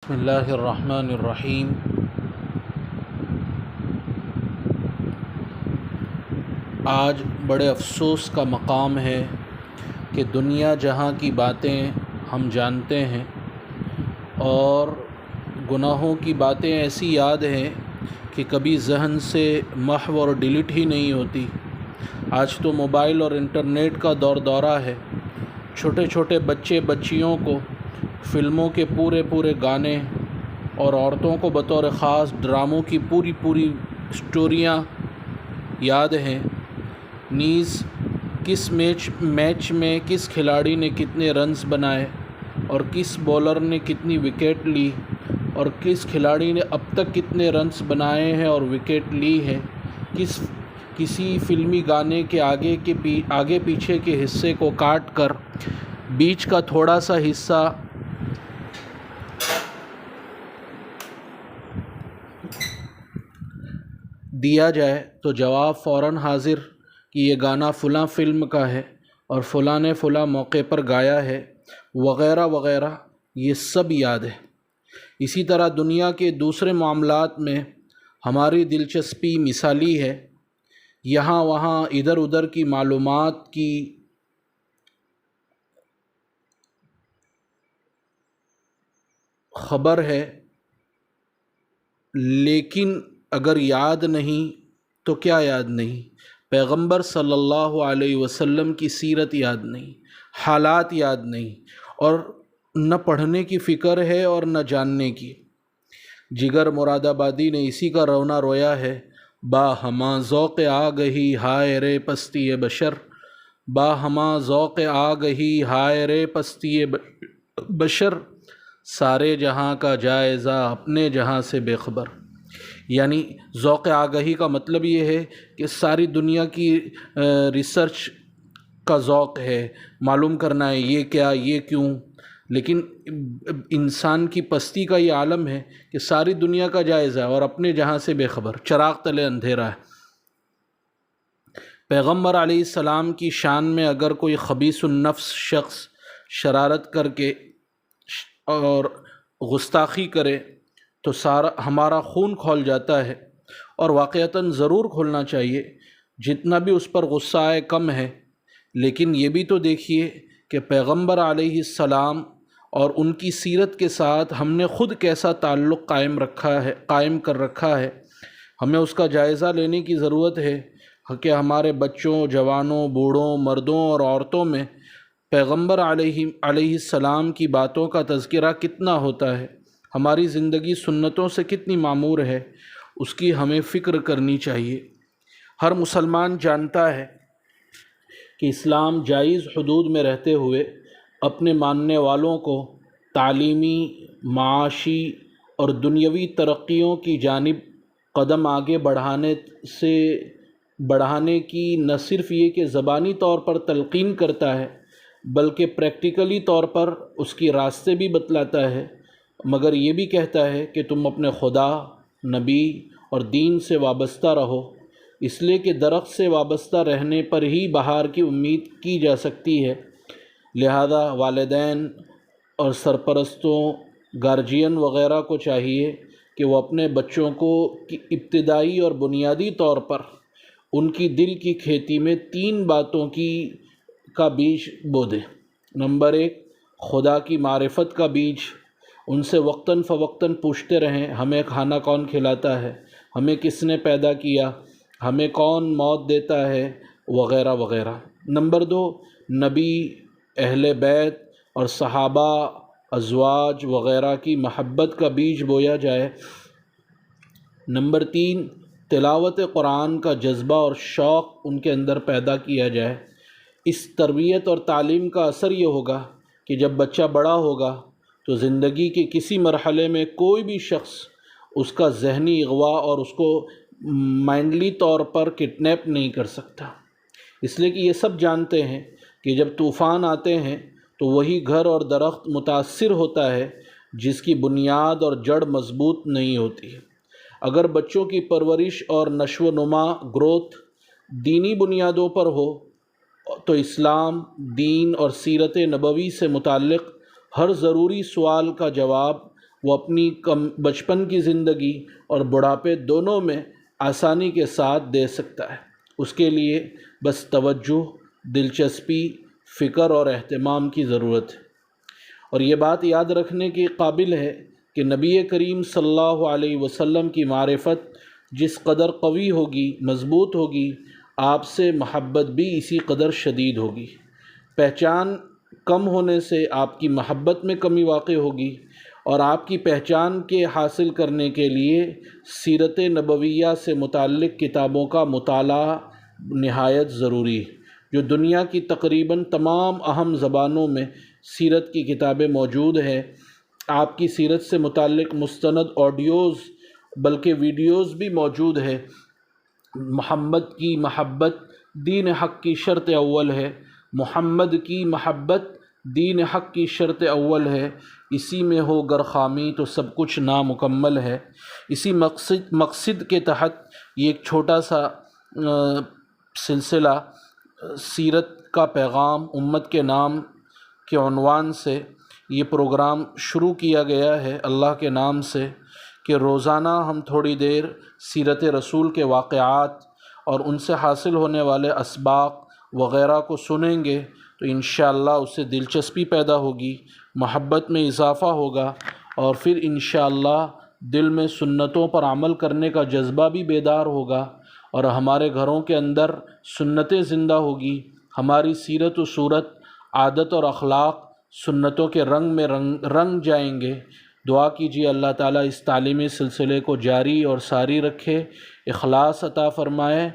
بسم اللہ الرحمن الرحیم۔ آج بڑے افسوس کا مقام ہے کہ دنیا جہاں کی باتیں ہم جانتے ہیں اور گناہوں کی باتیں ایسی یاد ہیں کہ کبھی ذہن سے محو اور ڈیلیٹ ہی نہیں ہوتی۔ آج تو موبائل اور انٹرنیٹ کا دور دورہ ہے۔ چھوٹے چھوٹے بچے بچیوں کو فلموں کے پورے گانے اور عورتوں کو بطور خاص ڈراموں کی پوری اسٹوریاں یاد ہیں، نیز کس میچ میں کس کھلاڑی نے کتنے رنز بنائے اور کس بولر نے کتنی وکٹ لی اور کس کھلاڑی نے اب تک کتنے رنز بنائے ہیں اور وکٹ لی ہے۔ کسی فلمی گانے کے آگے پیچھے کے حصے کو کاٹ کر بیچ کا تھوڑا سا حصہ دیا جائے تو جواب فوراً حاضر کہ یہ گانا فلاں فلم کا ہے اور فلاں نے فلاں موقع پر گایا ہے وغیرہ وغیرہ، یہ سب یاد ہے۔ اسی طرح دنیا کے دوسرے معاملات میں ہماری دلچسپی مثالی ہے۔ یہاں وہاں ادھر ادھر کی معلومات کی خبر ہے، لیکن اگر یاد نہیں تو کیا یاد نہیں؟ پیغمبر صلی اللہ علیہ وسلم کی سیرت یاد نہیں، حالات یاد نہیں، اور نہ پڑھنے کی فکر ہے اور نہ جاننے کی۔ جگر مراد آبادی نے اسی کا رونا رویا ہے۔ با ہماں ذوق آگہی ہائے رے پستی بشر، با ہماں ذوق آگہی ہائے رے پستی بشر، سارے جہاں کا جائزہ اپنے جہاں سے بے خبر۔ یعنی ذوق آگہی کا مطلب یہ ہے کہ ساری دنیا کی ریسرچ کا ذوق ہے، معلوم کرنا ہے یہ کیا، یہ کیوں، لیکن انسان کی پستی کا یہ عالم ہے کہ ساری دنیا کا جائزہ اور اپنے جہاں سے بے خبر، چراغ تلے اندھیرا ہے۔ پیغمبر علیہ السلام کی شان میں اگر کوئی خبیث النفس شخص شرارت کر کے اور گستاخی کرے تو ہمارا خون کھول جاتا ہے، اور واقعتاً ضرور کھولنا چاہیے۔ جتنا بھی اس پر غصہ آئے کم ہے، لیکن یہ بھی تو دیکھیے کہ پیغمبر علیہ السلام اور ان کی سیرت کے ساتھ ہم نے خود کیسا تعلق قائم کر رکھا ہے۔ ہمیں اس کا جائزہ لینے کی ضرورت ہے کہ ہمارے بچوں، جوانوں، بوڑھوں، مردوں اور عورتوں میں پیغمبر علیہ السلام کی باتوں کا تذکرہ کتنا ہوتا ہے، ہماری زندگی سنتوں سے کتنی معمور ہے، اس کی ہمیں فکر کرنی چاہیے۔ ہر مسلمان جانتا ہے کہ اسلام جائز حدود میں رہتے ہوئے اپنے ماننے والوں کو تعلیمی، معاشی اور دنیاوی ترقیوں کی جانب قدم آگے بڑھانے کی نہ صرف یہ کہ زبانی طور پر تلقین کرتا ہے، بلکہ پریکٹیکلی طور پر اس کی راستے بھی بتلاتا ہے، مگر یہ بھی کہتا ہے کہ تم اپنے خدا، نبی اور دین سے وابستہ رہو، اس لیے کہ درخت سے وابستہ رہنے پر ہی بہار کی امید کی جا سکتی ہے۔ لہذا والدین اور سرپرستوں، گارجین وغیرہ کو چاہیے کہ وہ اپنے بچوں کو ابتدائی اور بنیادی طور پر ان کی دل کی کھیتی میں 3 باتوں کا بیج بو دیں۔ نمبر 1، خدا کی معرفت کا بیج۔ ان سے وقتاً فوقتاً پوچھتے رہیں، ہمیں کھانا کون کھلاتا ہے، ہمیں کس نے پیدا کیا، ہمیں کون موت دیتا ہے، وغیرہ وغیرہ۔ نمبر 2، نبی، اہل بیت اور صحابہ، ازواج وغیرہ کی محبت کا بیج بویا جائے۔ نمبر 3، تلاوت قرآن کا جذبہ اور شوق ان کے اندر پیدا کیا جائے۔ اس تربیت اور تعلیم کا اثر یہ ہوگا کہ جب بچہ بڑا ہوگا تو زندگی کے کسی مرحلے میں کوئی بھی شخص اس کا ذہنی اغوا اور اس کو مائنڈلی طور پر کڈنیپ نہیں کر سکتا، اس لیے کہ یہ سب جانتے ہیں کہ جب طوفان آتے ہیں تو وہی گھر اور درخت متاثر ہوتا ہے جس کی بنیاد اور جڑ مضبوط نہیں ہوتی ہے۔ اگر بچوں کی پرورش اور نشو و نما، گروتھ دینی بنیادوں پر ہو تو اسلام، دین اور سیرت نبوی سے متعلق ہر ضروری سوال کا جواب وہ اپنی بچپن کی زندگی اور بڑھاپے دونوں میں آسانی کے ساتھ دے سکتا ہے۔ اس کے لیے بس توجہ، دلچسپی، فکر اور اہتمام کی ضرورت ہے۔ اور یہ بات یاد رکھنے کی قابل ہے کہ نبی کریم صلی اللہ علیہ وسلم کی معرفت جس قدر قوی ہوگی، مضبوط ہوگی، آپ سے محبت بھی اسی قدر شدید ہوگی۔ پہچان کم ہونے سے آپ کی محبت میں کمی واقع ہوگی، اور آپ کی پہچان کے حاصل کرنے کے لیے سیرت نبویہ سے متعلق کتابوں کا مطالعہ نہایت ضروری ہے۔ جو دنیا کی تقریباً تمام اہم زبانوں میں سیرت کی کتابیں موجود ہیں، آپ کی سیرت سے متعلق مستند آڈیوز بلکہ ویڈیوز بھی موجود ہے۔ محمد کی محبت دین حق کی شرط اول ہے، محمد کی محبت دین حق کی شرط اول ہے، اسی میں ہو گر خامی تو سب کچھ نامکمل ہے۔ اسی مقصد کے تحت یہ ایک چھوٹا سا سلسلہ سیرت کا پیغام امت کے نام کے عنوان سے یہ پروگرام شروع کیا گیا ہے، اللہ کے نام سے، کہ روزانہ ہم تھوڑی دیر سیرت رسول کے واقعات اور ان سے حاصل ہونے والے اسباق وغیرہ کو سنیں گے تو انشاءاللہ اس سے دلچسپی پیدا ہوگی، محبت میں اضافہ ہوگا، اور پھر انشاءاللہ دل میں سنتوں پر عمل کرنے کا جذبہ بھی بیدار ہوگا، اور ہمارے گھروں کے اندر سنتیں زندہ ہوگی، ہماری سیرت و صورت، عادت اور اخلاق سنتوں کے رنگ میں رنگ جائیں گے۔ دعا کیجیے اللہ تعالیٰ اس تعلیمی سلسلے کو جاری اور ساری رکھے، اخلاص عطا فرمائے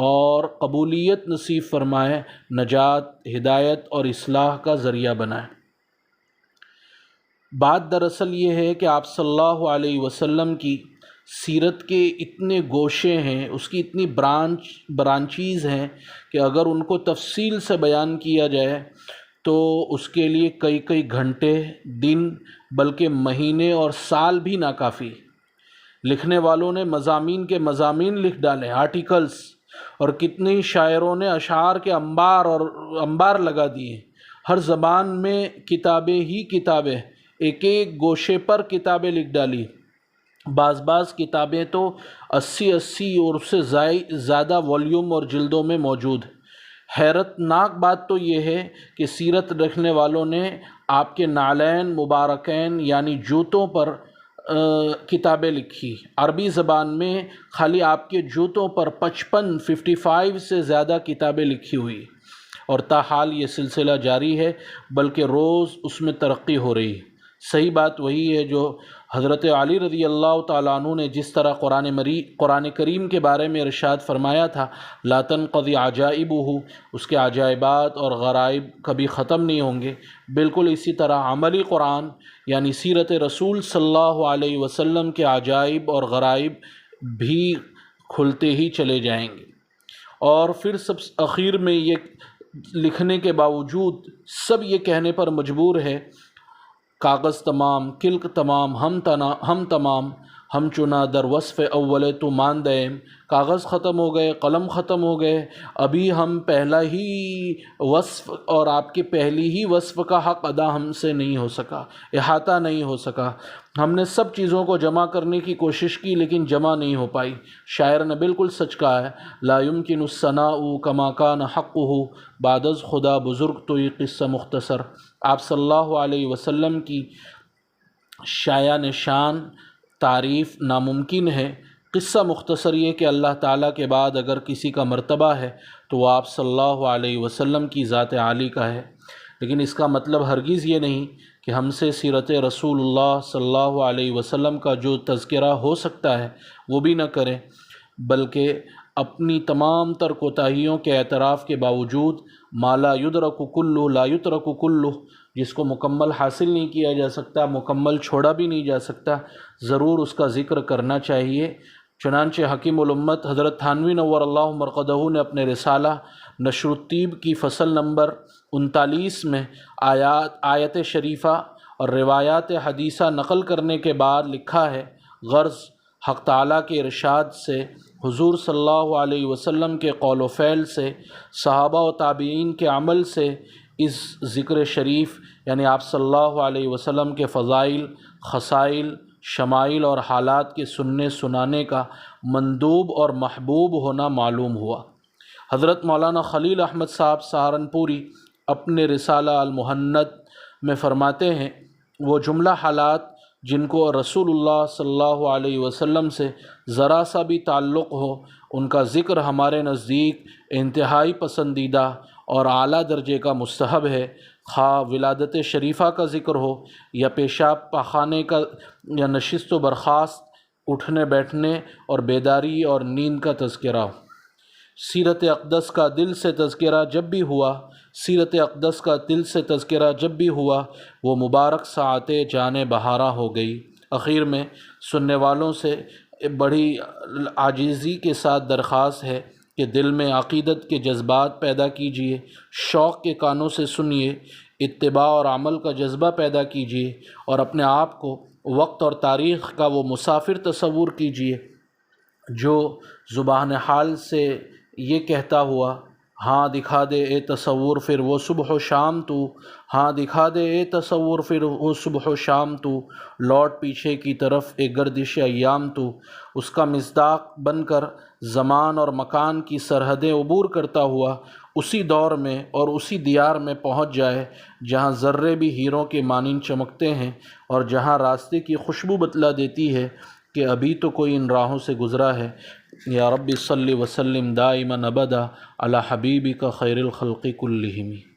اور قبولیت نصیب فرمائے، نجات، ہدایت اور اصلاح کا ذریعہ بنائے۔ بات دراصل یہ ہے کہ آپ صلی اللہ علیہ وسلم کی سیرت کے اتنے گوشے ہیں، اس کی اتنی برانچیز ہیں کہ اگر ان کو تفصیل سے بیان کیا جائے تو اس کے لیے کئی گھنٹے، دن، بلکہ مہینے اور سال بھی ناکافی۔ لکھنے والوں نے مضامین کے مضامین لکھ ڈالے، آرٹیکلز، اور کتنے شاعروں نے اشعار کے انبار لگا دیے۔ ہر زبان میں کتابیں ہی کتابیں، ایک گوشے پر کتابیں لکھ ڈالی۔ بعض کتابیں تو 80 اور اس سے زیادہ والیوم اور جلدوں میں موجود ہیں۔ حیرت ناک بات تو یہ ہے کہ سیرت رکھنے والوں نے آپ کے نعلین مبارکین یعنی جوتوں پر کتابیں لکھی۔ عربی زبان میں خالی آپ کے جوتوں پر 55 سے زیادہ کتابیں لکھی ہوئی، اور تاحال یہ سلسلہ جاری ہے، بلکہ روز اس میں ترقی ہو رہی ہے۔ صحیح بات وہی ہے جو حضرت علی رضی اللہ تعالیٰ عنہ نے جس طرح قرآن کریم کے بارے میں ارشاد فرمایا تھا، لا تنقضی عجائبہ، اس کے عجائبات اور غرائب کبھی ختم نہیں ہوں گے، بالکل اسی طرح عملی قرآن یعنی سیرت رسول صلی اللہ علیہ وسلم کے عجائب اور غرائب بھی کھلتے ہی چلے جائیں گے۔ اور پھر سب اخیر میں یہ لکھنے کے باوجود سب یہ کہنے پر مجبور ہے، کاغذ تمام، کلک تمام، ہم تمام، ہم چنا در وصف اول تو ماندیم۔ کاغذ ختم ہو گئے، قلم ختم ہو گئے، ابھی ہم پہلا ہی وصف اور آپ کے پہلی ہی وصف کا حق ادا ہم سے نہیں ہو سکا، احاطہ نہیں ہو سکا۔ ہم نے سب چیزوں کو جمع کرنے کی کوشش کی لیکن جمع نہیں ہو پائی۔ شاعر نے بالکل سچ کہا ہے، لا یمکن الثناء کما کان حقہ بعد از خدا بزرگ تو یہ قصہ مختصر۔ آپ صلی اللہ علیہ وسلم کی شایان شان تعریف ناممکن ہے۔ قصہ مختصر یہ کہ اللہ تعالیٰ کے بعد اگر کسی کا مرتبہ ہے تو وہ آپ صلی اللہ علیہ وسلم کی ذات عالی کا ہے، لیکن اس کا مطلب ہرگز یہ نہیں کہ ہم سے سیرت رسول اللہ صلی اللہ علیہ وسلم کا جو تذکرہ ہو سکتا ہے وہ بھی نہ کریں، بلکہ اپنی تمام تر کوتاہیوں کے اعتراف کے باوجود ما لا یدرک کلہ لا یترک کلہ، جس کو مکمل حاصل نہیں کیا جا سکتا مکمل چھوڑا بھی نہیں جا سکتا، ضرور اس کا ذکر کرنا چاہیے۔ چنانچہ حکیم الامت حضرت تھانوی نور اللہ مرقدہ نے اپنے رسالہ نشر الطیب کی فصل نمبر 39 میں آیت شریفہ اور روایات حدیثہ نقل کرنے کے بعد لکھا ہے، غرض حق تعالیٰ کے ارشاد سے، حضور صلی اللہ علیہ وسلم کے قول و فعل سے، صحابہ و تابعین کے عمل سے اس ذکر شریف یعنی آپ صلی اللہ علیہ وسلم کے فضائل، خصائل، شمائل اور حالات کے سننے سنانے کا مندوب اور محبوب ہونا معلوم ہوا۔ حضرت مولانا خلیل احمد صاحب سہارنپوری اپنے رسالہ المہند میں فرماتے ہیں، وہ جملہ حالات جن کو رسول اللہ صلی اللہ علیہ وسلم سے ذرا سا بھی تعلق ہو، ان کا ذکر ہمارے نزدیک انتہائی پسندیدہ اور اعلیٰ درجے کا مستحب ہے، خواہ ولادت شریفہ کا ذکر ہو یا پیشاب پاخانے کا یا نشست و برخاست، اٹھنے بیٹھنے اور بیداری اور نیند کا تذکرہ ہو۔ سیرت اقدس کا دل سے تذکرہ جب بھی ہوا وہ مبارک ساعتیں جانے بہارا ہو گئی۔ اخیر میں سننے والوں سے بڑی عاجزی کے ساتھ درخواست ہے کہ دل میں عقیدت کے جذبات پیدا کیجیے، شوق کے کانوں سے سنیے، اتباع اور عمل کا جذبہ پیدا کیجیے اور اپنے آپ کو وقت اور تاریخ کا وہ مسافر تصور کیجیے جو زبان حال سے یہ کہتا ہوا، ہاں دکھا دے اے تصور پھر وہ صبح و شام تو، ہاں دکھا دے اے تصور پھر وہ صبح و شام تو، لوٹ پیچھے کی طرف ایک گردش ایام تو، اس کا مصداق بن کر زمان اور مکان کی سرحدیں عبور کرتا ہوا اسی دور میں اور اسی دیار میں پہنچ جائے جہاں ذرے بھی ہیروں کے مانند چمکتے ہیں اور جہاں راستے کی خوشبو بتلا دیتی ہے کہ ابھی تو کوئی ان راہوں سے گزرا ہے۔ یا رب صلی وسلم دائما ابدا علی حبیبک خیر الخلق کلہم۔